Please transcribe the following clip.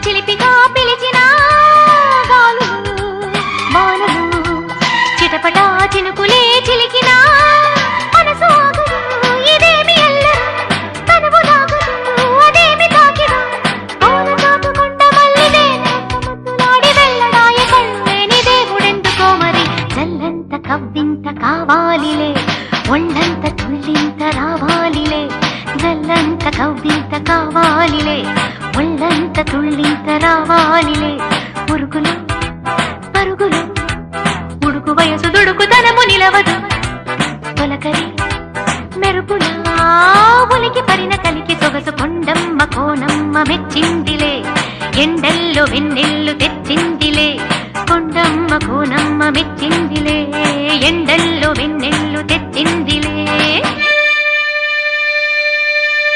చిలిపిగా పిలిచిన గాలులు వానలు చిటపటా చినుకులే చిలికిన మనసు ఆగదు ఇదేమి ఎల్లరు తనువు లాగదు అదేమి తాకినా పౌన తాకుకుంట మల్లిదే ముద్దులాడి వెళ్ళడాయ కళ్ళేని దేవుడెందుకో మరి జల్లంత కవ్వింత కావాలిలే ఒళ్ళంత తుళ్ళింత రావాలిలే జల్లంత కవ్వింత కావాలిలే ఒళ్ళంత తుళ్ళింత రావాలిలే పురుగులు పరుగులు ఉడుకు వయసు దుడుకుతనము నిలవదు తొలకరి మెరుపులా ఉలికి పరిన కలికి సొగసు కొండమ్మ కోనమ్మ మెచ్చిందిలే ఎండల్లో వెన్నెల్లో